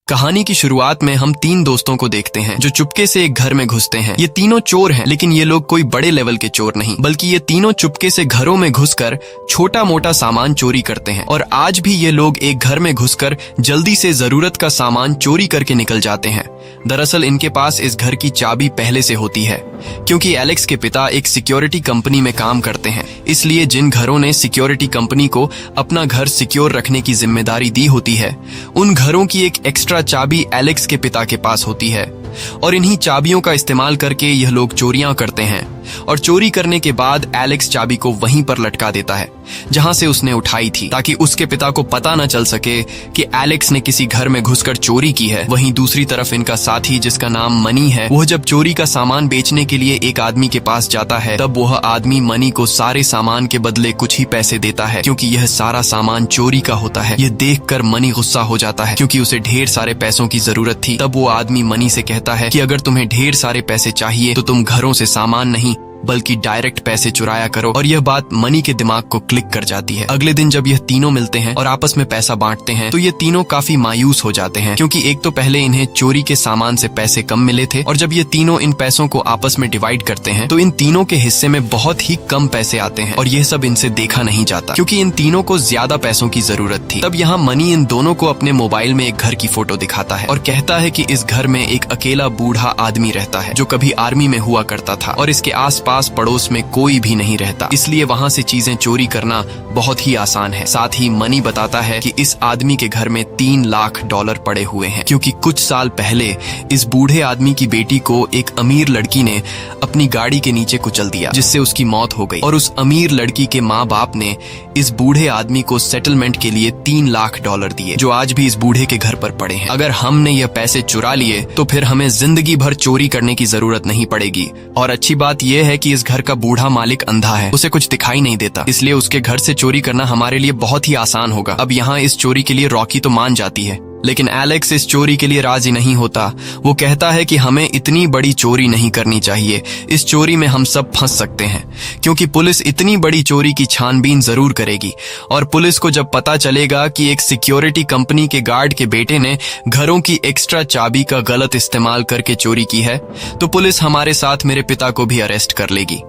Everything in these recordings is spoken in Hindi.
कहानी की शुरुआत में हम तीन दोस्तों को देखते हैं जो चुपके से एक घर में घुसते हैं। ये तीनों चोर हैं, लेकिन ये लोग कोई बड़े लेवल के चोर नहीं, बल्कि ये तीनों चुपके से घरों में घुसकर छोटा मोटा सामान चोरी करते हैं। और आज भी ये लोग एक घर में घुसकर जल्दी से जरूरत का सामान चोरी करके निकल जाते हैं। दरअसल इनके पास इस घर की चाबी पहले से होती है, क्योंकि एलेक्स के पिता एक सिक्योरिटी कंपनी में काम करते हैं। इसलिए जिन घरों ने सिक्योरिटी कंपनी को अपना घर सिक्योर रखने की जिम्मेदारी दी होती है, उन घरों की एक एक्स्ट्रा चाबी एलेक्स के पिता के पास होती है। और इन्हीं चाबियों का इस्तेमाल करके यह लोग चोरियां करते हैं। और चोरी करने के बाद एलेक्स चाबी को वहीं पर लटका देता है जहां से उसने उठाई थी, ताकि उसके पिता को पता न चल सके कि एलेक्स ने किसी घर में घुसकर चोरी की है। वहीं दूसरी तरफ इनका साथी, जिसका नाम मनी है, वह जब चोरी का सामान बेचने के लिए एक आदमी के पास जाता है, तब वह आदमी मनी को सारे सामान के बदले कुछ ही पैसे देता है, क्योंकि यह सारा सामान चोरी का होता है। यह देखकर मनी गुस्सा हो जाता है, क्योंकि उसे ढेर सारे पैसों की जरूरत थी। तब वो आदमी मनी से कहता है कि अगर तुम्हें ढेर सारे पैसे चाहिए तो तुम घरों से सामान नहीं बल्कि डायरेक्ट पैसे चुराया करो। और यह बात मनी के दिमाग को क्लिक कर जाती है। अगले दिन जब यह तीनों मिलते हैं और आपस में पैसा बांटते हैं, तो ये तीनों काफी मायूस हो जाते हैं, क्योंकि एक तो पहले इन्हें चोरी के सामान से पैसे कम मिले थे, और जब ये तीनों इन पैसों को आपस में डिवाइड करते हैं तो इन तीनों के हिस्से में बहुत ही कम पैसे आते हैं। और यह सब इनसे देखा नहीं जाता, क्योंकि इन तीनों को ज्यादा पैसों की जरूरत थी। तब यहाँ मनी इन दोनों को अपने मोबाइल में एक घर की फोटो दिखाता है और कहता है कि इस घर में एक अकेला बूढ़ा आदमी रहता है, जो कभी आर्मी में हुआ करता था, और इसके आसपास पड़ोस में कोई भी नहीं रहता, इसलिए वहाँ से चीजें चोरी करना बहुत ही आसान है। साथ ही मनी बताता है कि इस आदमी के घर में $3 लाख पड़े हुए हैं, क्योंकि कुछ साल पहले इस बूढ़े आदमी की बेटी को एक अमीर लड़की ने अपनी गाड़ी के नीचे कुचल दिया, जिससे उसकी मौत हो गई। और उस अमीर लड़की के माँ बाप ने इस बूढ़े आदमी को सेटलमेंट के लिए $3 लाख दिए, जो आज भी इस बूढ़े के घर पर पड़े हैं। अगर हमने ये पैसे चुरा लिए तो फिर हमें जिंदगी भर चोरी करने की जरूरत नहीं पड़ेगी। और अच्छी बात यह है कि इस घर का बूढ़ा मालिक अंधा है, उसे कुछ दिखाई नहीं देता, इसलिए उसके घर से चोरी करना हमारे लिए बहुत ही आसान होगा। अब यहाँ इस चोरी के लिए रॉकी तो मान जाती है, लेकिन एलेक्स इस चोरी के लिए राजी नहीं होता। वो कहता है कि हमें इतनी बड़ी चोरी नहीं करनी चाहिए, इस चोरी में हम सब फंस सकते हैं, क्योंकि पुलिस इतनी बड़ी चोरी की छानबीन जरूर करेगी। और पुलिस को जब पता चलेगा कि एक सिक्योरिटी कंपनी के गार्ड के बेटे ने घरों की एक्स्ट्रा चाबी का गलत इस्तेमाल करके चोरी की है, तो पुलिस हमारे साथ मेरे पिता को भी अरेस्ट कर लेगी।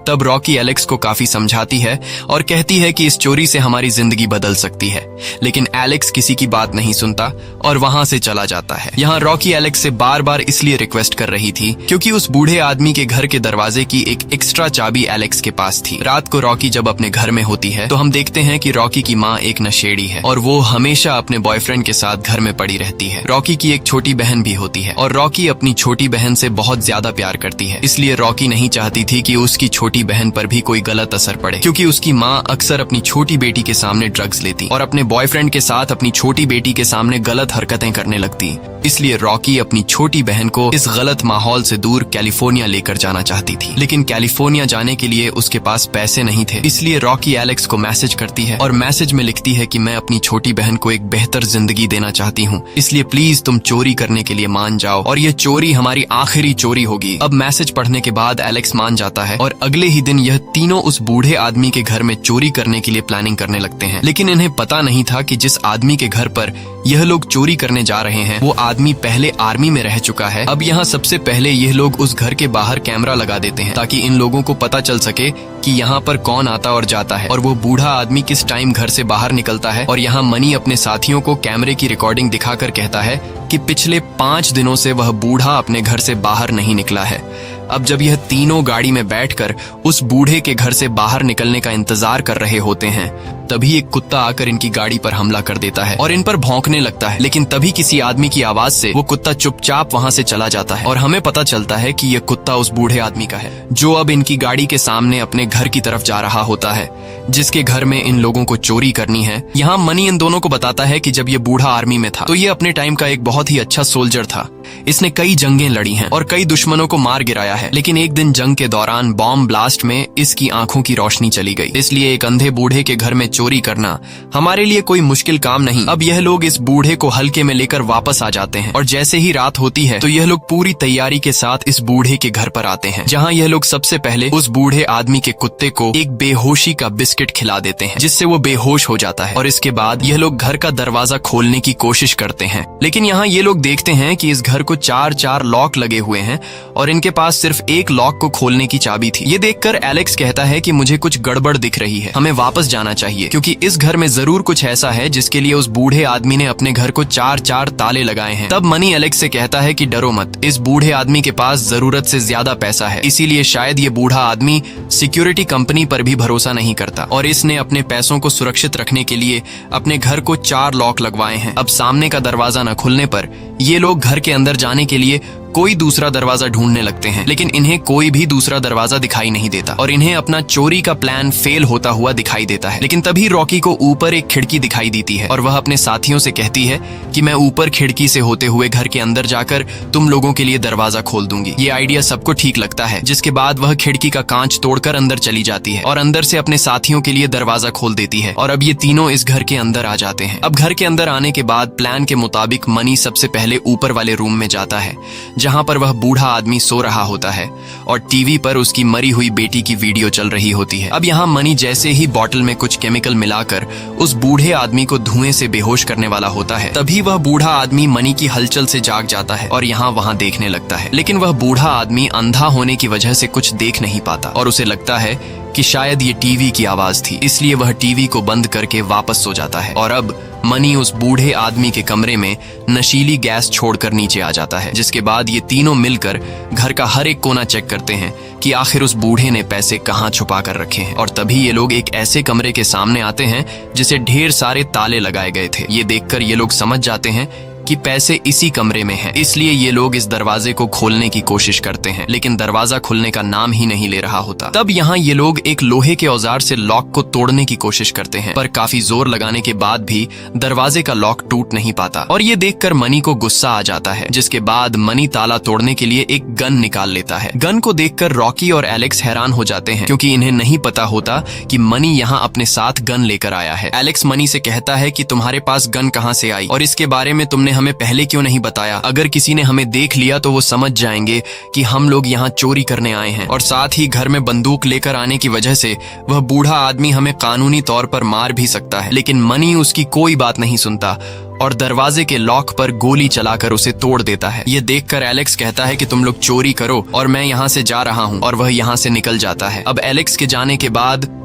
तब रॉकी एलेक्स को काफी समझाती है और कहती है कि इस चोरी से हमारी जिंदगी बदल सकती है, लेकिन एलेक्स किसी की बात नहीं सुनता और वहां से चला जाता है। यहाँ रॉकी एलेक्स से बार बार इसलिए रिक्वेस्ट कर रही थी क्योंकि उस बूढ़े आदमी के घर के दरवाजे की एक एक्स्ट्रा चाबी एलेक्स के पास थी। रात को रॉकी जब अपने घर में होती है तो हम देखते हैं कि रॉकी की माँ एक नशेड़ी है और वो हमेशा अपने बॉयफ्रेंड के साथ घर में पड़ी रहती है। रॉकी की एक छोटी बहन भी होती है और रॉकी अपनी छोटी बहन से बहुत ज्यादा प्यार करती है, इसलिए रॉकी नहीं चाहती थी कि उसकी छोटी बहन पर भी कोई गलत असर पड़े, क्योंकि उसकी माँ अक्सर अपनी छोटी बेटी के सामने ड्रग्स लेती और अपने बॉयफ्रेंड के साथ अपनी छोटी बेटी के सामने गलत हरकतें करने लगती। इसलिए रॉकी अपनी छोटी बहन को इस गलत माहौल से दूर कैलिफोर्निया लेकर जाना चाहती थी, लेकिन कैलिफोर्निया जाने के लिए उसके पास पैसे नहीं थे। इसलिए रॉकी एलेक्स को मैसेज करती है और मैसेज में लिखती है कि मैं अपनी छोटी बहन को एक बेहतर जिंदगी देना चाहती हूँ, इसलिए प्लीज तुम चोरी करने के लिए मान जाओ और ये चोरी हमारी आखिरी चोरी होगी। अब मैसेज पढ़ने के बाद एलेक्स मान जाता है और अगले ही दिन यह तीनों उस बूढ़े आदमी के घर में चोरी करने के लिए प्लानिंग करने लगते हैं। लेकिन इन्हें पता नहीं था कि जिस आदमी के घर पर यह लोग चोरी करने जा रहे हैं वो आदमी पहले आर्मी में रह चुका है। अब यहाँ सबसे पहले यह लोग उस घर के बाहर कैमरा लगा देते हैं, ताकि इन लोगों को पता चल सके कि यहाँ पर कौन आता और जाता है और वो बूढ़ा आदमी किस टाइम घर से बाहर निकलता है। और यहाँ मनी अपने साथियों को कैमरे की रिकॉर्डिंग दिखाकर कहता है कि पिछले 5 दिनों से वह बूढ़ा अपने घर से बाहर नहीं निकला है। अब जब यह तीनों गाड़ी में बैठकर उस बूढ़े के घर से बाहर निकलने का इंतजार कर रहे होते हैं, तभी एक कुत्ता आकर इनकी गाड़ी पर हमला कर देता है और इन पर भौंकने लगता है। लेकिन तभी किसी आदमी की आवाज से वो कुत्ता चुपचाप वहां से चला जाता है और हमें पता चलता है कि यह कुत्ता उस बूढ़े आदमी का है, जो अब इनकी गाड़ी के सामने अपने घर की तरफ जा रहा होता है, जिसके घर में इन लोगों को चोरी करनी है। यहाँ मनी इन दोनों को बताता है कि जब ये बूढ़ा आर्मी में था तो ये अपने टाइम का एक बहुत ही अच्छा सोल्जर था, इसने कई जंगें लड़ी हैं और कई दुश्मनों को मार गिराया है, लेकिन एक दिन जंग के दौरान बॉम्ब ब्लास्ट में इसकी आंखों की रोशनी चली गई। इसलिए एक अंधे बूढ़े के घर में चोरी करना हमारे लिए कोई मुश्किल काम नहीं। अब यह लोग इस बूढ़े को हल्के में लेकर वापस आ जाते हैं और जैसे ही रात होती है तो यह लोग पूरी तैयारी के साथ इस बूढ़े के घर पर आते हैं, जहाँ यह लोग सबसे पहले उस बूढ़े आदमी के कुत्ते को एक बेहोशी का बिस्किट खिला देते हैं, जिससे वो बेहोश हो जाता है। और इसके बाद यह लोग घर का दरवाजा खोलने की कोशिश करते हैं, लेकिन यहाँ ये लोग देखते हैं कि इस घर को 4 लॉक लगे हुए हैं और इनके पास सिर्फ एक लॉक को खोलने की चाबी थी। ये देखकर एलेक्स कहता है कि मुझे कुछ गड़बड़ दिख रही है, हमें वापस जाना चाहिए, क्योंकि इस घर में जरूर कुछ ऐसा है जिसके लिए उस बूढ़े आदमी ने अपने घर को 4 ताले लगाए हैं। तब मनी एलेक्स से कहता है कि डरो मत, इस बूढ़े आदमी के पास जरूरत से ज्यादा पैसा है, इसीलिए शायद ये बूढ़ा आदमी सिक्योरिटी कंपनी पर भी भरोसा नहीं करता और इसने अपने पैसों को सुरक्षित रखने के लिए अपने घर को 4 लॉक लगवाए हैं। अब सामने का दरवाजा न खुलने पर ये लोग घर के अंदर जाने के लिए कोई दूसरा दरवाजा ढूंढने लगते हैं, लेकिन इन्हें कोई भी दूसरा दरवाजा दिखाई नहीं देता और इन्हें अपना चोरी का प्लान फेल होता हुआ दिखाई देता है। लेकिन तभी रॉकी को ऊपर एक खिड़की दिखाई देती है और वह अपने साथियों से कहती है कि मैं ऊपर खिड़की से होते हुए घर के अंदर जाकर तुम लोगों के लिए दरवाजा खोल दूंगी। ये आइडिया सबको ठीक लगता है, जिसके बाद वह खिड़की का कांच तोड़कर अंदर चली जाती है और अंदर से अपने साथियों के लिए दरवाजा खोल देती है और अब ये तीनों इस घर के अंदर आ जाते हैं। अब घर के अंदर आने के बाद प्लान के मुताबिक मनी सबसे पहले ऊपर वाले रूम में जाता है, जहाँ पर वह बूढ़ा आदमी सो रहा होता है और टीवी पर उसकी मरी हुई बेटी की वीडियो चल रही होती है। अब यहाँ मनी जैसे ही बॉटल में कुछ केमिकल मिलाकर उस बूढ़े आदमी को धुएं से बेहोश करने वाला होता है, तभी वह बूढ़ा आदमी मनी की हलचल से जाग जाता है और यहाँ वहाँ देखने लगता है। लेकिन वह बूढ़ा आदमी अंधा होने की वजह से कुछ देख नहीं पाता और उसे लगता है कि शायद ये टीवी की आवाज थी, इसलिए वह टीवी को बंद करके वापस सो जाता है। और अब मनी उस बूढ़े आदमी के कमरे में नशीली गैस छोड़कर नीचे आ जाता है, जिसके बाद ये तीनों मिलकर घर का हर एक कोना चेक करते हैं कि आखिर उस बूढ़े ने पैसे कहाँ छुपा कर रखे हैं। और तभी ये लोग एक ऐसे कमरे के सामने आते हैं जिसे ढेर सारे ताले लगाए गए थे। ये देखकर ये लोग समझ जाते हैं कि पैसे इसी कमरे में हैं, इसलिए ये लोग इस दरवाजे को खोलने की कोशिश करते हैं, लेकिन दरवाजा खुलने का नाम ही नहीं ले रहा होता। तब यहाँ ये लोग एक लोहे के औजार से लॉक को तोड़ने की कोशिश करते हैं, पर काफी जोर लगाने के बाद भी दरवाजे का लॉक टूट नहीं पाता और ये देखकर मनी को गुस्सा आ जाता है, जिसके बाद मनी ताला तोड़ने के लिए एक गन निकाल लेता है। गन को देखकर रॉकी और एलेक्स हैरान हो जाते हैं, क्योंकि इन्हें नहीं पता होता कि मनी यहाँ अपने साथ गन लेकर आया है। एलेक्स मनी से कहता है कि तुम्हारे पास गन कहाँ से आई और इसके बारे में तुमने हमें पहले क्यों नहीं बताया? अगर किसी ने हमें देख लिया तो वो समझ जाएंगे कि हम लोग यहाँ चोरी करने आए हैं, और साथ ही घर में बंदूक लेकर आने की वजह से वह बूढ़ा आदमी हमें कानूनी तौर पर मार भी सकता है। लेकिन मनी उसकी कोई बात नहीं सुनता और दरवाजे के लॉक पर गोली चलाकर उसे तोड़ देता है। ये देखकर एलेक्स कहता है कि तुम लोग चोरी करो और मैं यहाँ से जा रहा हूँ, और वह यहाँ से निकल जाता है। अब एलेक्स के जाने के बाद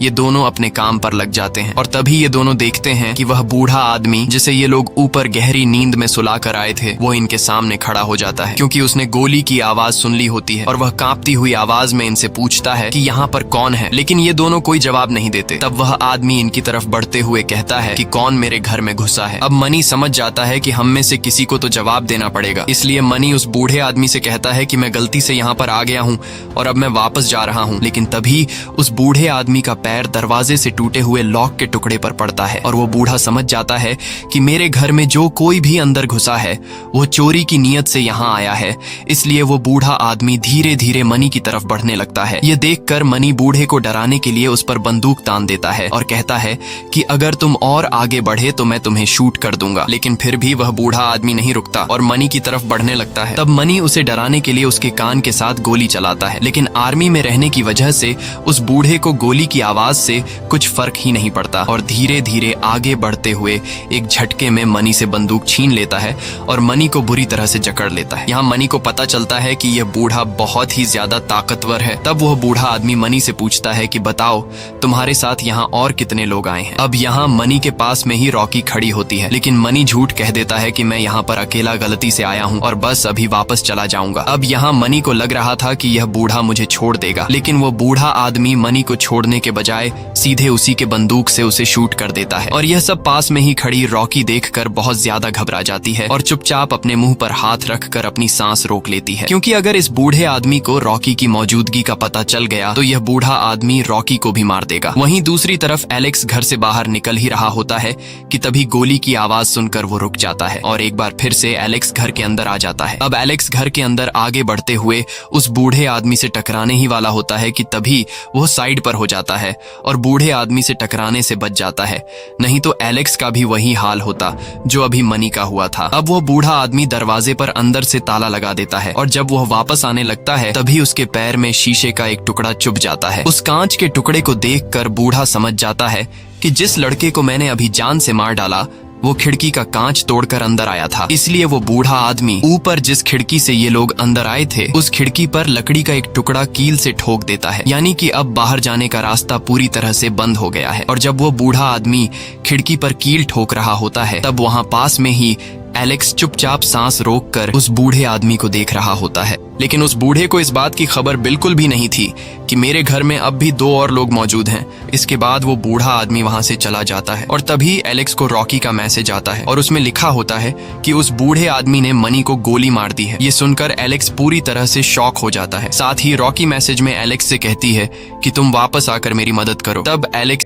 ये दोनों अपने काम पर लग जाते हैं और तभी ये दोनों देखते हैं कि वह बूढ़ा आदमी जिसे ये लोग ऊपर गहरी नींद में सुला कर आए थे, वो इनके सामने खड़ा हो जाता है, क्योंकि उसने गोली की आवाज सुन ली होती है और वह कांपती हुई आवाज में इनसे पूछता है कि यहाँ पर कौन है। लेकिन ये दोनों कोई जवाब नहीं देते। तब वह आदमी इनकी तरफ बढ़ते हुए कहता है कि कौन मेरे घर में घुसा है। अब मनी समझ जाता है कि हम में से किसी को तो जवाब देना पड़ेगा, इसलिए मनी उस बूढ़े आदमी से कहता है कि मैं गलती से यहाँ पर आ गया हूँ और अब मैं वापस जा रहा हूँ। लेकिन तभी उस बूढ़े आदमी का पैर दरवाजे से टूटे हुए लॉक के टुकड़े पर पड़ता है और वो बूढ़ा समझ जाता है कि मेरे घर में जो कोई भी अंदर घुसा है वो चोरी की नीयत से यहाँ आया है। इसलिए वो बूढ़ा आदमी धीरे धीरे मनी की तरफ बढ़ने लगता है। ये देखकर मनी बूढ़े को डराने के लिए उस पर बंदूक तान देता है और कहता है कि अगर तुम और आगे बढ़े तो मैं तुम्हें शूट कर दूंगा। लेकिन फिर भी वह बूढ़ा आदमी नहीं रुकता और मनी की तरफ बढ़ने लगता है। तब मनी उसे डराने के लिए उसके कान के साथ गोली चलाता है, लेकिन आर्मी में रहने की वजह से उस बूढ़े को गोली की आवाज से कुछ फर्क ही नहीं पड़ता और धीरे धीरे आगे बढ़ते हुए एक झटके में मनी से बंदूक छीन लेता है और मनी को बुरी तरह से जकड़ लेता है। यहाँ मनी को पता चलता है कि यह बूढ़ा बहुत ही ज्यादा ताकतवर है। तब वह बूढ़ा आदमी मनी से पूछता है कि बताओ तुम्हारे साथ यहाँ और कितने लोग आए हैं। अब यहाँ मनी के पास में ही रॉकी खड़ी होती है, लेकिन मनी झूठ कह देता है कि मैं यहाँ पर अकेला गलती से आया हूँ और बस अभी वापस चला जाऊंगा। अब यहाँ मनी को लग रहा था कि यह बूढ़ा मुझे छोड़ देगा, लेकिन वो बूढ़ा आदमी मनी को छोड़ने के बजाय सीधे उसी के बंदूक से उसे शूट कर देता है। और यह सब पास में ही खड़ी रॉकी देखकर बहुत ज्यादा घबरा जाती है और चुपचाप अपने मुंह पर हाथ रखकर अपनी सांस रोक लेती है, क्योंकि अगर इस बूढ़े आदमी को रॉकी की मौजूदगी का पता चल गया तो यह बूढ़ा आदमी रॉकी को भी मार देगा। वहीं दूसरी तरफ एलेक्स घर से बाहर निकल ही रहा होता है कि तभी गोली की आवाज सुनकर वो रुक जाता है और एक बार फिर से एलेक्स घर के अंदर आ जाता है। अब एलेक्स घर के अंदर आगे बढ़ते हुए उस बूढ़े आदमी से टकराने ही वाला होता है कि तभी वो साइड पर हो जाता है और बूढ़े आदमी से टकराने से बच जाता है, नहीं तो एलेक्स का भी वही हाल होता जो अभी मनी का हुआ था। अब वो बूढ़ा आदमी दरवाजे पर अंदर से ताला लगा देता है और जब वह वापस आने लगता है तभी उसके पैर में शीशे का एक टुकड़ा चुभ जाता है। उस कांच के टुकड़े को देखकर बूढ़ा समझ जाता है कि जिस लड़के को मैंने अभी जान से मार डाला वो खिड़की का कांच तोड़कर अंदर आया था। इसलिए वो बूढ़ा आदमी ऊपर जिस खिड़की से ये लोग अंदर आए थे उस खिड़की पर लकड़ी का एक टुकड़ा कील से ठोक देता है, यानी कि अब बाहर जाने का रास्ता पूरी तरह से बंद हो गया है। और जब वो बूढ़ा आदमी खिड़की पर कील ठोक रहा होता है तब वहाँ पास में ही एलेक्स चुपचाप सांस रोककर उस बूढ़े आदमी को देख रहा होता है। लेकिन उस बूढ़े को इस बात की खबर बिल्कुल भी नहीं थी कि मेरे घर में अब भी 2 और लोग मौजूद हैं। इसके बाद वो बूढ़ा आदमी वहां से चला जाता है और तभी एलेक्स को रॉकी का मैसेज आता है और उसमें लिखा होता है कि उस बूढ़े आदमी ने मनी को गोली मार दी है। ये सुनकर एलेक्स पूरी तरह से शॉक हो जाता है। साथ ही रॉकी मैसेज में एलेक्स से कहती है कि तुम वापस आकर मेरी मदद करो। तब एलेक्स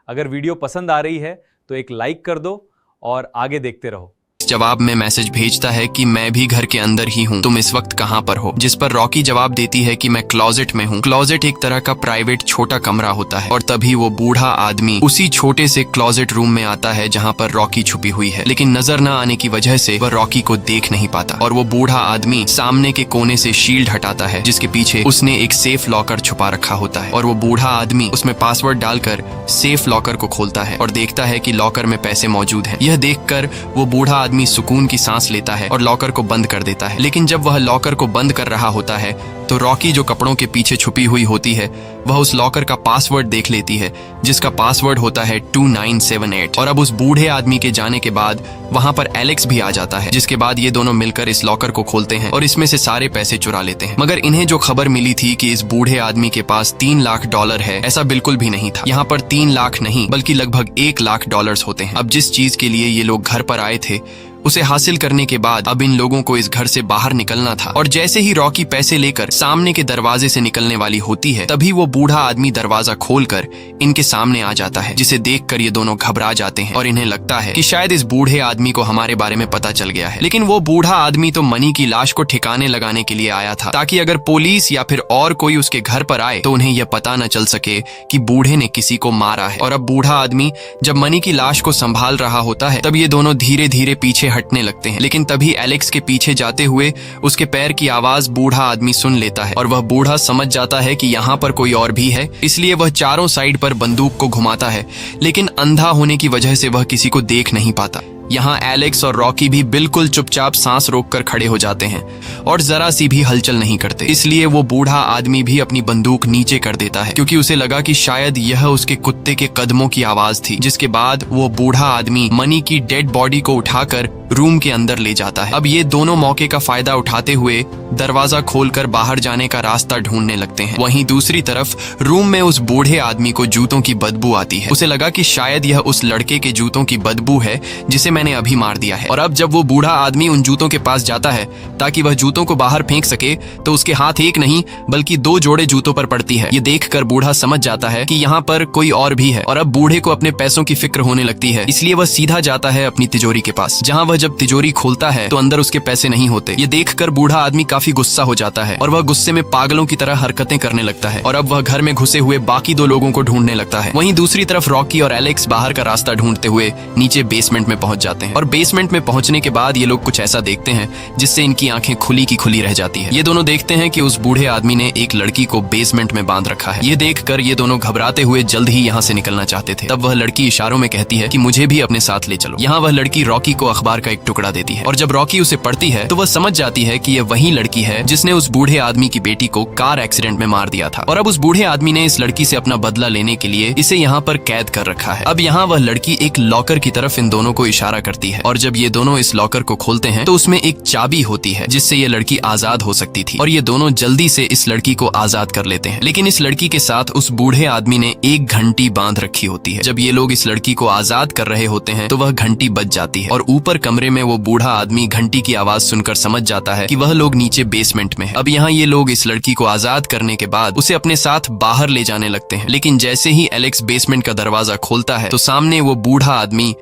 अगर वीडियो पसंद आ रही है तो एक लाइक कर दो और आगे देखते रहो। जवाब में मैसेज भेजता है कि मैं भी घर के अंदर ही हूँ, तुम इस वक्त कहाँ पर हो। जिस पर रॉकी जवाब देती है कि मैं क्लोजेट में हूँ। क्लोजेट एक तरह का प्राइवेट छोटा कमरा होता है और तभी वो बूढ़ा आदमी उसी छोटे से क्लोजेट रूम में आता है जहाँ पर रॉकी छुपी हुई है, लेकिन नजर न आने की वजह से वह रॉकी को देख नहीं पाता। और वो बूढ़ा आदमी सामने के कोने से शील्ड हटाता है जिसके पीछे उसने एक सेफ लॉकर छुपा रखा होता है और वो बूढ़ा आदमी उसमें पासवर्ड डालकर सेफ लॉकर को खोलता है और देखता है कि लॉकर में पैसे मौजूद हैं। यह देखकर वो बूढ़ा आदमी सुकून की सांस लेता है और लॉकर को बंद कर देता है। लेकिन जब वह लॉकर को बंद कर रहा होता है तो रॉकी जो कपड़ों के पीछे छुपी हुई होती है वह उस लॉकर का पासवर्ड देख लेती है जिसका पासवर्ड होता है 2978। और अब उस बूढ़े आदमी के जाने के बाद वहां पर एलेक्स भी आ जाता है, जिसके बाद ये दोनों मिलकर इस लॉकर को खोलते हैं और इसमें से सारे पैसे चुरा लेते हैं। मगर इन्हें जो खबर मिली थी कि इस बूढ़े आदमी के पास $3 लाख है, ऐसा बिल्कुल भी नहीं था। यहाँ पर 3 लाख नहीं बल्कि लगभग $1 लाख होते हैं। अब जिस चीज के लिए ये लोग घर पर आए थे उसे हासिल करने के बाद अब इन लोगों को इस घर से बाहर निकलना था। और जैसे ही रॉकी पैसे लेकर सामने के दरवाजे से निकलने वाली होती है तभी वो बूढ़ा आदमी दरवाजा खोलकर इनके सामने आ जाता है, जिसे देखकर ये दोनों घबरा जाते हैं और इन्हें लगता है कि शायद इस बूढ़े आदमी को हमारे बारे में पता चल गया है। लेकिन वो बूढ़ा आदमी तो मनी की लाश को ठिकाने लगाने के लिए आया था ताकि अगर पुलिस या फिर और कोई उसके घर पर आए तो उन्हें यह पता न चल सके कि बूढ़े ने किसी को मारा है। और अब बूढ़ा आदमी जब मनी की लाश को संभाल रहा होता है तब ये दोनों धीरे धीरे पीछे हटने लगते हैं। लेकिन तभी एलेक्स के पीछे जाते हुए उसके पैर की आवाज बूढ़ा आदमी सुन लेता है और वह बूढ़ा समझ जाता है कि यहाँ पर कोई और भी है, इसलिए वह चारों साइड पर बंदूक को घुमाता है। लेकिन अंधा होने की वजह से वह किसी को देख नहीं पाता। यहाँ एलेक्स और रॉकी भी बिल्कुल चुपचाप सांस रोककर खड़े हो जाते हैं और जरा सी भी हलचल नहीं करते। इसलिए वो बूढ़ा आदमी भी अपनी बंदूक नीचे कर देता है क्योंकि उसे लगा कि शायद यह उसके कुत्ते के कदमों की आवाज थी। जिसके बाद वो बूढ़ा आदमी मनी की डेड बॉडी को उठाकर रूम के अंदर ले जाता है। अब ये दोनों मौके का फायदा उठाते हुए दरवाजा खोलकर बाहर जाने का रास्ता ढूंढने लगते हैं। वहीं दूसरी तरफ रूम में उस बूढ़े आदमी को जूतों की बदबू आती है। उसे लगा कि शायद यह उस लड़के के जूतों की बदबू है जिसे मैंने अभी मार दिया है। और अब जब वो बूढ़ा आदमी उन जूतों के पास जाता है ताकि वह जूतों को बाहर फेंक सके तो उसके हाथ एक नहीं बल्कि 2 जोड़े जूतों पर पड़ती है। ये देखकर बूढ़ा समझ जाता है कि यहाँ पर कोई और भी है और अब बूढ़े को अपने पैसों की फिक्र होने लगती है। इसलिए वह सीधा जाता है अपनी तिजोरी के पास, जहाँ वह जब तिजोरी खोलता है तो अंदर उसके पैसे नहीं होते। ये देखकर बूढ़ा आदमी काफी गुस्सा हो जाता है और वह गुस्से में पागलों की तरह हरकतें करने लगता है और अब वह घर में घुसे हुए बाकी 2 लोगों को ढूंढने लगता है। वहीं दूसरी तरफ रॉकी और एलेक्स बाहर का रास्ता ढूंढते हुए नीचे बेसमेंट में पहुंच जाते हैं और बेसमेंट में पहुंचने के बाद ये लोग कुछ ऐसा देखते हैं जिससे इनकी आंखें खुली की खुली रह जाती है। ये दोनों देखते हैं कि उस बूढ़े आदमी ने एक लड़की को बेसमेंट में बांध रखा है। ये देखकर ये दोनों घबराते हुए जल्द ही यहाँ से निकलना चाहते थे। तब वह लड़की इशारों में कहती है कि मुझे भी अपने साथ ले चलो। यहाँ वह लड़की रॉकी को अखबार का एक टुकड़ा देती है और जब रॉकी उसे पढ़ती है तो वह समझ जाती है कि यह वही लड़की है जिसने उस बूढ़े आदमी की बेटी को कार एक्सीडेंट में मार दिया था और अब उस बूढ़े आदमी ने इस लड़की से अपना बदला लेने के लिए इसे यहाँ पर कैद कर रखा है। अब यहाँ वह लड़की एक लॉकर की तरफ इन दोनों को इशारा इशारा करती है। और जब ये दोनों इस लॉकर को खोलते हैं तो उसमें एक चाबी होती है जिससे ये लड़की आजाद हो सकती थी, और ये दोनों जल्दी से इस लड़की को आजाद कर लेते हैं। लेकिन इस लड़की के साथ उस बूढ़े आदमी ने एक घंटी बांध रखी होती है। जब ये लोग इस लड़की को आजाद कर रहे होते हैं तो वह घंटी बज जाती है, और ऊपर कमरे में वो बूढ़ा आदमी घंटी की आवाज सुनकर समझ जाता है कि वह लोग नीचे बेसमेंट में है। अब यहाँ ये लोग इस लड़की को आजाद करने के बाद उसे अपने साथ बाहर ले जाने लगते हैं। लेकिन जैसे ही एलेक्स बेसमेंट का दरवाजा खोलता है तो सामने वो बूढ़ा आदमी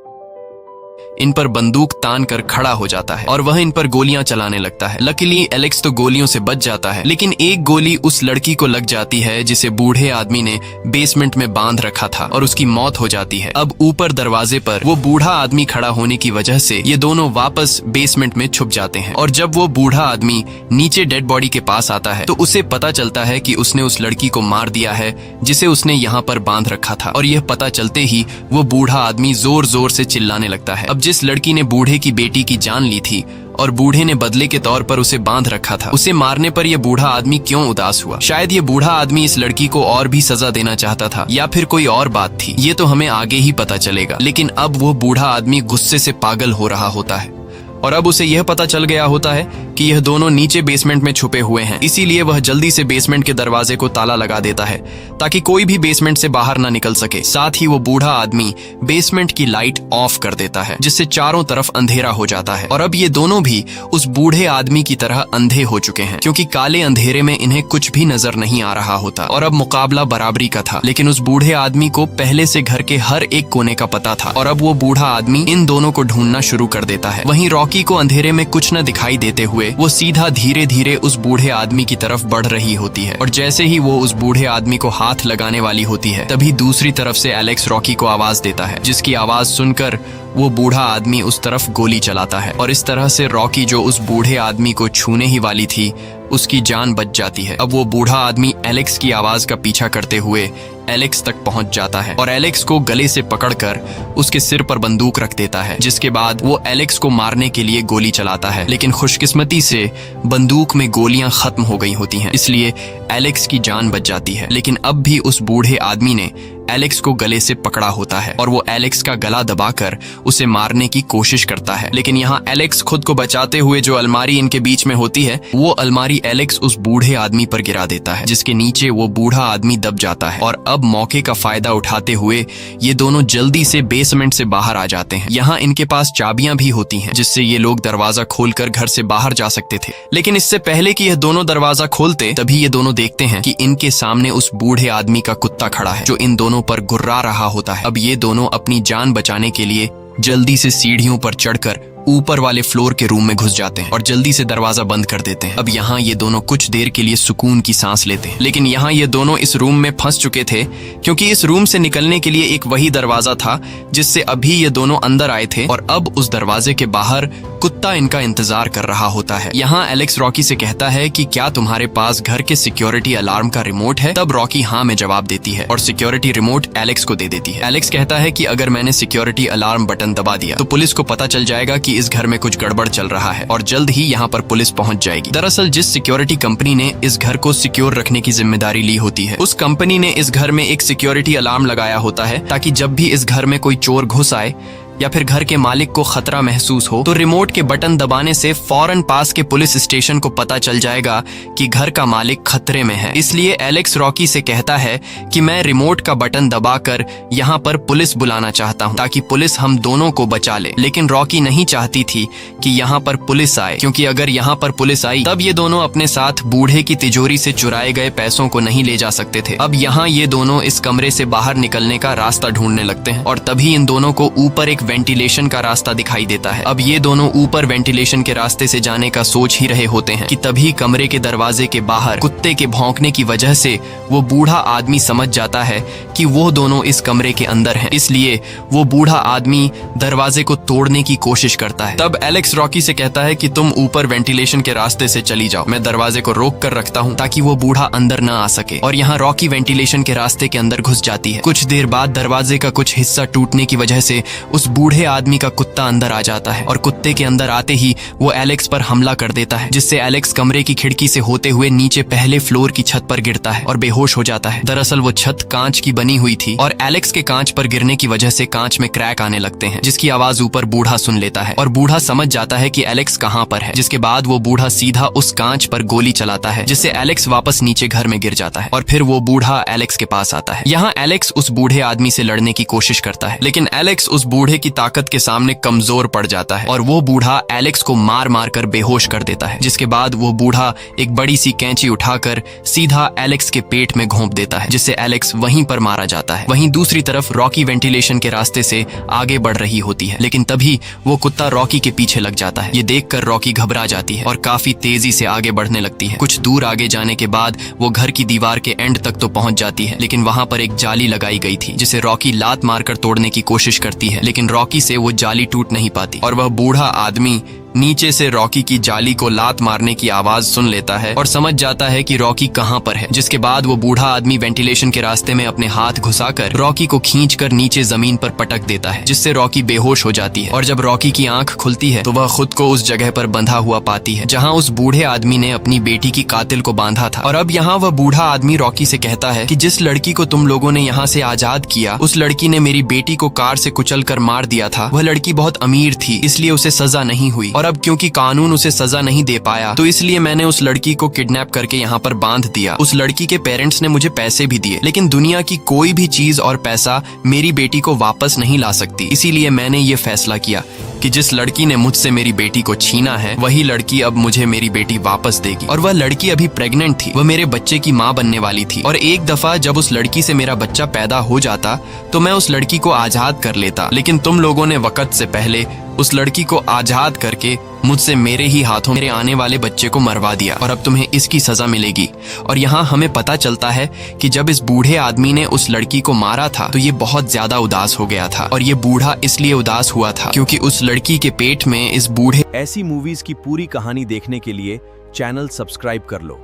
इन पर बंदूक तान कर खड़ा हो जाता है और वह इन पर गोलियां चलाने लगता है। लकीली एलेक्स तो गोलियों से बच जाता है, लेकिन एक गोली उस लड़की को लग जाती है जिसे बूढ़े आदमी ने बेसमेंट में बांध रखा था, और उसकी मौत हो जाती है। अब ऊपर दरवाजे पर वो बूढ़ा आदमी खड़ा होने की वजह से ये दोनों वापस बेसमेंट में छुप जाते हैं। और जब वो बूढ़ा आदमी नीचे डेड बॉडी के पास आता है तो उसे पता चलता है कि उसने उस लड़की को मार दिया है जिसे उसने यहाँ पर बांध रखा था। और यह पता चलते ही वो बूढ़ा आदमी जोर जोर से चिल्लाने लगता है। अब जिस लड़की ने बूढ़े की बेटी की जान ली थी और बूढ़े ने बदले के तौर पर उसे बांध रखा था, उसे मारने पर यह बूढ़ा आदमी क्यों उदास हुआ? शायद ये बूढ़ा आदमी इस लड़की को और भी सजा देना चाहता था, या फिर कोई और बात थी। ये तो हमें आगे ही पता चलेगा। लेकिन अब वो बूढ़ा आदमी गुस्से से पागल हो रहा होता है, और अब उसे यह पता चल गया होता है कि यह दोनों नीचे बेसमेंट में छुपे हुए हैं। इसीलिए वह जल्दी से बेसमेंट के दरवाजे को ताला लगा देता है ताकि कोई भी बेसमेंट से बाहर ना निकल सके। साथ ही वो बूढ़ा आदमी बेसमेंट की लाइट ऑफ कर देता है जिससे चारों तरफ अंधेरा हो जाता है। और अब ये दोनों भी उस बूढ़े आदमी की तरह अंधे हो चुके हैं, क्योंकि काले अंधेरे में इन्हें कुछ भी नजर नहीं आ रहा होता। और अब मुकाबला बराबरी का था, लेकिन उस बूढ़े आदमी को पहले से घर के हर एक कोने का पता था, और अब वो बूढ़ा आदमी इन दोनों को ढूंढना शुरू कर देता है। वहीं रॉकी को अंधेरे में कुछ न दिखाई देते हुए वो सीधा धीरे धीरे उस बूढ़े आदमी की तरफ बढ़ रही होती है। और जैसे ही वो उस बूढ़े आदमी को हाथ लगाने वाली होती है, तभी दूसरी तरफ से एलेक्स रॉकी को आवाज देता है, जिसकी आवाज सुनकर वो बूढ़ा आदमी उस तरफ गोली चलाता है। और इस तरह से रॉकी, जो उस बूढ़े आदमी को छूने ही वाली थी, उसकी जान बच जाती है। अब वो बूढ़ा आदमी एलेक्स की आवाज का पीछा करते हुए एलेक्स तक पहुंच जाता है और एलेक्स को गले से पकड़कर उसके सिर पर बंदूक रख देता है, जिसके बाद वो एलेक्स को मारने के लिए गोली चलाता है। लेकिन खुशकिस्मती से बंदूक में गोलियां खत्म हो गई होती हैं, इसलिए एलेक्स की जान बच जाती है। लेकिन अब भी उस बूढ़े आदमी ने एलेक्स को गले से पकड़ा होता है और वो एलेक्स का गला दबाकर उसे मारने की कोशिश करता है। लेकिन यहाँ एलेक्स खुद को बचाते हुए जो अलमारी इनके बीच में होती है, वो अलमारी एलेक्स उस बूढ़े आदमी पर गिरा देता है, जिसके नीचे वो बूढ़ा आदमी दब जाता है। और अब मौके का फायदा उठाते हुए ये दोनों जल्दी से बेसमेंट से बाहर आ जाते हैं। यहाँ इनके पास चाबियां भी होती हैं, जिससे ये लोग दरवाजा खोलकर घर से बाहर जा सकते थे। लेकिन इससे पहले कि यह दोनों दरवाजा खोलते, तभी ये दोनों देखते हैं कि इनके सामने उस बूढ़े आदमी का कुत्ता खड़ा है, जो इन दोनों पर गुर्रा रहा होता है। अब ये दोनों अपनी जान बचाने के लिए जल्दी से सीढ़ियों पर चढ़कर ऊपर वाले फ्लोर के रूम में घुस जाते हैं और जल्दी से दरवाजा बंद कर देते हैं। अब यहाँ ये दोनों कुछ देर के लिए सुकून की सांस लेते हैं। लेकिन यहाँ ये दोनों इस रूम में फंस चुके थे, क्योंकि इस रूम से निकलने के लिए एक वही दरवाजा था जिससे अभी ये दोनों अंदर आए थे, और अब उस दरवाजे के बाहर कुत्ता इनका इंतजार कर रहा होता है। यहाँ एलेक्स रॉकी से कहता है कि क्या तुम्हारे पास घर के सिक्योरिटी अलार्म का रिमोट है? तब रॉकी हाँ में जवाब देती है और सिक्योरिटी रिमोट एलेक्स को दे देती है। एलेक्स कहता है कि अगर मैंने सिक्योरिटी अलार्म बटन दबा दिया तो पुलिस को पता चल जाएगा कि इस घर में कुछ गड़बड़ चल रहा है और जल्द ही यहाँ पर पुलिस पहुंच जाएगी। दरअसल जिस सिक्योरिटी कंपनी ने इस घर को सिक्योर रखने की जिम्मेदारी ली होती है, उस कंपनी ने इस घर में एक सिक्योरिटी अलार्म लगाया होता है, ताकि जब भी इस घर में कोई चोर घुस आए या फिर घर के मालिक को खतरा महसूस हो तो रिमोट के बटन दबाने से फौरन पास के पुलिस स्टेशन को पता चल जाएगा कि घर का मालिक खतरे में है। इसलिए एलेक्स रॉकी से कहता है कि मैं रिमोट का बटन दबाकर यहाँ पर पुलिस बुलाना चाहता हूँ, ताकि पुलिस हम दोनों को बचा ले। लेकिन रॉकी नहीं चाहती थी कि यहाँ पर पुलिस आए, क्योंकि अगर यहाँ पर पुलिस आई तब ये दोनों अपने साथ बूढ़े की तिजोरी से चुराए गए पैसों को नहीं ले जा सकते थे। अब यहाँ ये दोनों इस कमरे से बाहर निकलने का रास्ता ढूंढने लगते हैं और तभी इन दोनों को ऊपर एक वेंटिलेशन का रास्ता दिखाई देता है। अब ये दोनों ऊपर वेंटिलेशन के रास्ते से जाने का सोच ही रहे होते हैं कि तभी कमरे के दरवाजे के बाहर कुत्ते के भौंकने की वजह से वो बूढ़ा आदमी समझ जाता है कि वो दोनों इस कमरे के अंदर हैं। इसलिए वो बूढ़ा आदमी दरवाजे को तोड़ने की कोशिश करता है। तब एलेक्स रॉकी से कहता है कि तुम ऊपर वेंटिलेशन के रास्ते से चली जाओ, मैं दरवाजे को रोक कर रखता हूँ ताकि वो बूढ़ा अंदर न आ सके। और यहाँ रॉकी वेंटिलेशन के रास्ते के अंदर घुस जाती है। कुछ देर बाद दरवाजे का कुछ हिस्सा टूटने की वजह से उस बूढ़े आदमी का कुत्ता अंदर आ जाता है और कुत्ते के अंदर आते ही वो एलेक्स पर हमला कर देता है, जिससे एलेक्स कमरे की खिड़की से होते हुए नीचे पहले फ्लोर की छत पर गिरता है और बेहोश हो जाता है। दरअसल वो छत कांच की बनी हुई थी और एलेक्स के कांच पर गिरने की वजह से कांच में क्रैक आने लगते हैं, जिसकी आवाज ऊपर बूढ़ा सुन लेता है और बूढ़ा समझ जाता है कि एलेक्स कहां पर है। जिसके बाद वो बूढ़ा सीधा उस कांच पर गोली चलाता है, जिससे एलेक्स वापस नीचे घर में गिर जाता है और फिर वो बूढ़ा एलेक्स के पास आता है। यहाँ एलेक्स उस बूढ़े आदमी से लड़ने की कोशिश करता है, लेकिन एलेक्स उस बूढ़े की ताकत के सामने कमजोर पड़ जाता है और वो बूढ़ा एलेक्स को मार मार कर बेहोश कर देता है। जिसके बाद वो बूढ़ा एक बड़ी सी कैंची उठाकर सीधा एलेक्स के पेट में घोंप देता है, जिससे एलेक्स वहीं पर मारा जाता है। वहीं दूसरी तरफ रॉकी वेंटिलेशन के रास्ते से आगे बढ़ रही होती है, लेकिन तभी वो कुत्ता रॉकी के पीछे लग जाता है। ये देखकर रॉकी घबरा जाती है और काफी तेजी से आगे बढ़ने लगती है। कुछ दूर आगे जाने के बाद वो घर की दीवार के एंड तक तो पहुंच जाती है, लेकिन वहां पर एक जाली लगाई गई थी, जिसे रॉकी लात मारकर तोड़ने की कोशिश करती है, लेकिन रॉकी से वो जाली टूट नहीं पाती और वह बूढ़ा आदमी नीचे से रॉकी की जाली को लात मारने की आवाज सुन लेता है और समझ जाता है कि रॉकी कहां पर है। जिसके बाद वो बूढ़ा आदमी वेंटिलेशन के रास्ते में अपने हाथ घुसाकर रॉकी को खींचकर नीचे जमीन पर पटक देता है, जिससे रॉकी बेहोश हो जाती है और जब रॉकी की आंख खुलती है तो वह खुद को उस जगह पर बंधा हुआ पाती है जहां उस बूढ़े आदमी ने अपनी बेटी की कातिल को बांधा था। और अब यहाँ वह बूढ़ा आदमी रॉकी से कहता है कि जिस लड़की को तुम लोगों ने यहाँ से आजाद किया, उस लड़की ने मेरी बेटी को कार से कुचल कर मार दिया था। वह लड़की बहुत अमीर थी, इसलिए उसे सजा नहीं हुई और अब क्योंकि कानून उसे सजा नहीं दे पाया तो इसलिए मैंने उस लड़की को किडनैप करके यहाँ पर बांध दिया। उस लड़की के पेरेंट्स ने मुझे पैसे भी दिए, लेकिन दुनिया की कोई भी चीज और पैसा मेरी बेटी को वापस नहीं ला सकती। इसीलिए मैंने ये फैसला किया कि जिस लड़की ने मुझसे मेरी बेटी को छीना है, वही लड़की अब मुझे मेरी बेटी वापस देगी। और वह लड़की अभी प्रेग्नेंट थी, वह मेरे बच्चे की माँ बनने वाली थी और एक दफा जब उस लड़की से मेरा बच्चा पैदा हो जाता तो मैं उस लड़की को आजाद कर लेता, लेकिन तुम लोगों ने वक्त से पहले उस लड़की को आजाद करके मुझसे मेरे ही हाथों मेरे आने वाले बच्चे को मरवा दिया और अब तुम्हें इसकी सजा मिलेगी। और यहाँ हमें पता चलता है कि जब इस बूढ़े आदमी ने उस लड़की को मारा था तो ये बहुत ज्यादा उदास हो गया था और ये बूढ़ा इसलिए उदास हुआ था क्योंकि उस लड़की के पेट में इस बूढ़े ऐसी मूवीज की पूरी कहानी देखने के लिए चैनल सब्सक्राइब कर लो।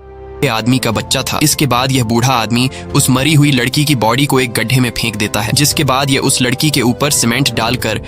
आदमी का बच्चा था। इसके बाद यह बूढ़ा आदमी उस मरी हुई लड़की की बॉडी को एक गड्ढे में फेंक देता है, जिसके बाद यह उस लड़की के ऊपर सीमेंट डालकर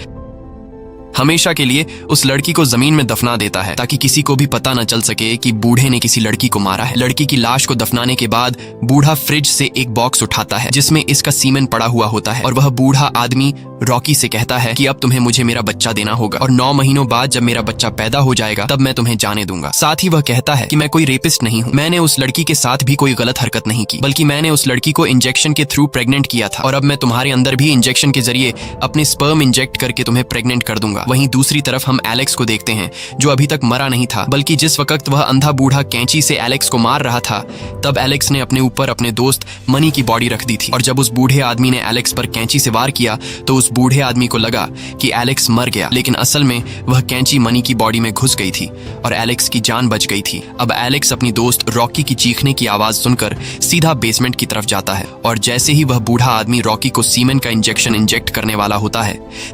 हमेशा के लिए उस लड़की को जमीन में दफना देता है ताकि किसी को भी पता न चल सके कि बूढ़े ने किसी लड़की को मारा है। लड़की की लाश को दफनाने के बाद बूढ़ा फ्रिज से एक बॉक्स उठाता है जिसमें इसका सीमेन पड़ा हुआ होता है और वह बूढ़ा आदमी रॉकी से कहता है कि अब तुम्हें मुझे मेरा बच्चा देना होगा और 9 महीनों बाद जब मेरा बच्चा पैदा हो जाएगा तब मैं तुम्हें जाने दूंगा। साथ ही वह कहता है कि मैं कोई रेपिस्ट नहीं हूँ, मैंने उस लड़की के साथ भी कोई गलत हरकत नहीं की, बल्कि मैंने उस लड़की को इंजेक्शन के थ्रू प्रेग्नेंट किया था और अब मैं तुम्हारे अंदर भी इंजेक्शन के जरिए अपने स्पर्म इंजेक्ट करके तुम्हें प्रेग्नेंट कर दूंगा। वहीं दूसरी तरफ हम एलेक्स को देखते हैं जो अभी तक मरा नहीं था, बल्कि जिस वक्त वह अंधा बूढ़ा कैंची से एलेक्स को मार रहा था तब एलेक्स ने अपने ऊपर अपने दोस्त मनी की बॉडी रख दी थी और जब उस बूढ़े आदमी ने एलेक्स पर कैंची से वार किया तो उस बूढ़े आदमी को लगा कि एलेक्स मर गया, लेकिन असल में वह कैंची मनी की बॉडी में घुस गई थी और एलेक्स की जान बच गई थी। अब एलेक्स अपनी दोस्त रॉकी की चीखने की आवाज सुनकर सीधा बेसमेंट की तरफ जाता है और जैसे ही वह बूढ़ा आदमी रॉकी को सीमेन का इंजेक्शन इंजेक्ट करने वाला होता है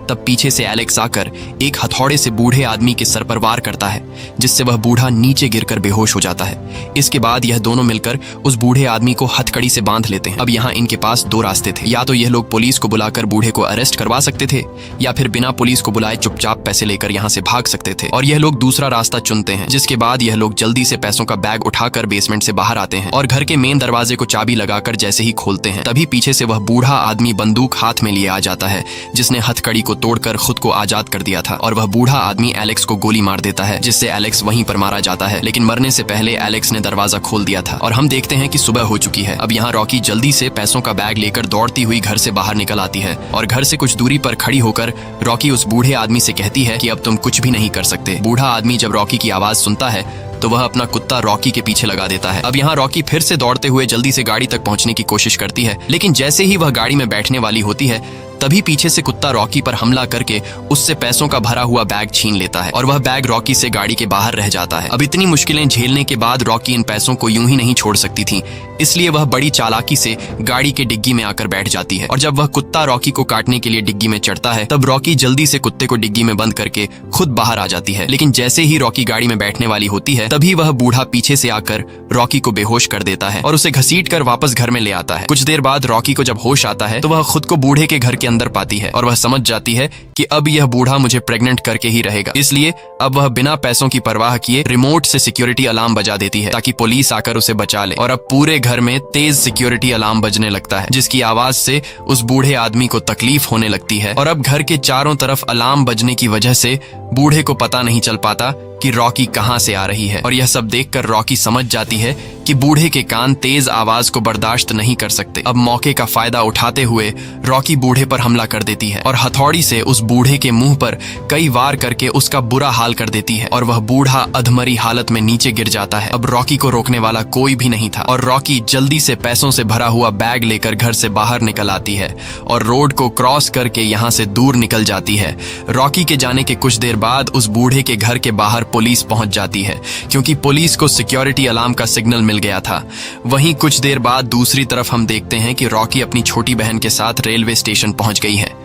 तब पीछे से एलेक्स आकर एक हथौड़े से बूढ़े आदमी के सर पर वार करता है, जिससे वह बूढ़ा नीचे गिरकर बेहोश हो जाता है। इसके बाद यह दोनों मिलकर उस बूढ़े आदमी को हथकड़ी से बांध लेते हैं। अब यहाँ इनके पास 2 रास्ते थे, या तो यह लोग पुलिस को बुलाकर बूढ़े को अरेस्ट करवा सकते थे या फिर बिना पुलिस को बुलाए चुपचाप पैसे लेकर यहाँ से भाग सकते थे, और यह लोग दूसरा रास्ता चुनते हैं। जिसके बाद यह लोग जल्दी से पैसों का बैग उठाकर बेसमेंट से बाहर आते हैं और घर के मेन दरवाजे को चाबी लगाकर जैसे ही खोलते हैं तभी पीछे से वह बूढ़ा आदमी बंदूक हाथ में लिए आ जाता है जिसने हथकड़ी को तोड़कर खुद को आजाद कर दिया था और वह बूढ़ा आदमी एलेक्स को गोली मार देता है, जिससे एलेक्स वहीं पर मारा जाता है। लेकिन मरने से पहले एलेक्स ने दरवाजा खोल दिया था और हम देखते हैं कि सुबह हो चुकी है। अब यहाँ रॉकी जल्दी से पैसों का बैग लेकर दौड़ती हुई घर से बाहर निकल आती है और घर से कुछ दूरी पर खड़ी होकर रॉकी उस बूढ़े आदमी से कहती है कि अब तुम कुछ भी नहीं कर सकते। बूढ़ा आदमी जब रॉकी की आवाज सुनता है तो वह अपना कुत्ता रॉकी के पीछे लगा देता है। अब यहाँ रॉकी फिर से दौड़ते हुए जल्दी से गाड़ी तक पहुंचने की कोशिश करती है, लेकिन जैसे ही वह गाड़ी में बैठने वाली होती है तभी पीछे से कुत्ता रॉकी पर हमला करके उससे पैसों का भरा हुआ बैग छीन लेता है और वह बैग रॉकी से गाड़ी के बाहर रह जाता है। अब इतनी मुश्किलें झेलने के बाद रॉकी इन पैसों को यूं ही नहीं छोड़ सकती थी, इसलिए वह बड़ी चालाकी से गाड़ी के डिग्गी में आकर बैठ जाती है और जब वह कुत्ता रॉकी को काटने के लिए डिग्गी में चढ़ता है तब रॉकी जल्दी से कुत्ते को डिग्गी में बंद करके खुद बाहर आ जाती है। लेकिन जैसे ही रॉकी गाड़ी में बैठने वाली होती है तभी वह बूढ़ा पीछे से आकर रॉकी को बेहोश कर देता है और उसे घसीट कर वापस घर में ले आता है। कुछ देर बाद रॉकी को जब होश आता है तो वह खुद को बूढ़े के घर के अंदर पाती है और वह समझ जाती है कि अब यह बूढ़ा मुझे प्रेग्नेंट करके ही रहेगा। इसलिए अब वह बिना पैसों की परवाह किए रिमोट से सिक्योरिटी अलार्म बजा देती है ताकि पुलिस आकर उसे बचा ले। और अब पूरे घर में तेज सिक्योरिटी अलार्म बजने लगता है जिसकी आवाज से उस बूढ़े आदमी को तकलीफ होने लगती है। और अब घर के चारों तरफ अलार्म बजने की वजह से बूढ़े को पता नहीं चल पाता कि रॉकी कहां से आ रही है। और यह सब देखकर रॉकी समझ जाती है कि बूढ़े के कान तेज आवाज को बर्दाश्त नहीं कर सकते। अब मौके का फायदा उठाते हुए रॉकी बूढ़े पर हमला कर देती है और हथौड़ी से उस बूढ़े के मुंह पर कई वार करके उसका बुरा हाल कर देती है और वह बूढ़ा अधमरी हालत में नीचे गिर जाता है। अब रॉकी को रोकने वाला कोई भी नहीं था और रॉकी जल्दी से पैसों से भरा हुआ बैग लेकर घर से बाहर निकल आती है और रोड को क्रॉस करके यहाँ से दूर निकल जाती है। रॉकी के जाने के कुछ देर बाद उस बूढ़े के घर के बाहर पुलिस पहुंच जाती है क्योंकि पुलिस को सिक्योरिटी अलार्म का सिग्नल मिल गया था। वहीं कुछ देर बाद दूसरी तरफ हम देखते हैं कि रॉकी अपनी छोटी बहन के साथ रेलवे स्टेशन पहुंच गई है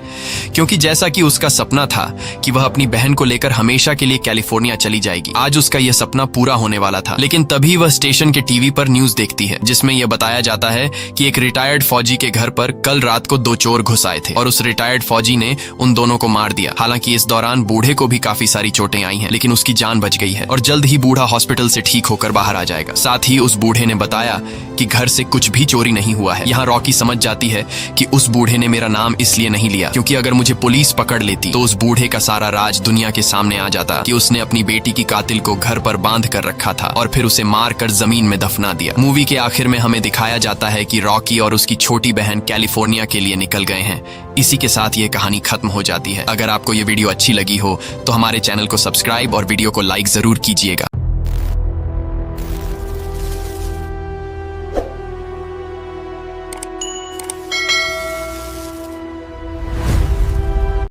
क्योंकि जैसा कि उसका सपना था कि वह अपनी बहन को लेकर हमेशा के लिए कैलिफोर्निया चली जाएगी, आज उसका यह सपना पूरा होने वाला था। लेकिन तभी वह स्टेशन के टीवी पर न्यूज देखती है जिसमें यह बताया जाता है कि एक रिटायर्ड फौजी के घर पर कल रात को 2 चोर घुस आए थे और उस रिटायर्ड फौजी ने उन दोनों को मार दिया। हालांकि इस दौरान बूढ़े को भी काफी सारी चोटें आई हैं, लेकिन उसकी जान बच गई है और जल्द ही बूढ़ा हॉस्पिटल से ठीक होकर बाहर आ जाएगा। साथ ही उस बूढ़े ने बताया कि घर से कुछ भी चोरी नहीं हुआ है। यहाँ रॉकी समझ जाती है कि उस बूढ़े ने मेरा नाम इसलिए नहीं लिया क्योंकि अगर मुझे पुलिस पकड़ लेती तो उस बूढ़े का सारा राज दुनिया के सामने आ जाता कि उसने अपनी बेटी की कातिल को घर पर बांध कर रखा था और फिर उसे मार कर जमीन में दफना दिया। मूवी के आखिर में हमें दिखाया जाता है कि रॉकी और उसकी छोटी बहन कैलिफोर्निया के लिए निकल गए हैं। इसी के साथ ये कहानी खत्म हो जाती है। अगर आपको ये वीडियो अच्छी लगी हो तो हमारे चैनल को सब्सक्राइब और वीडियो को लाइक जरूर कीजिएगा।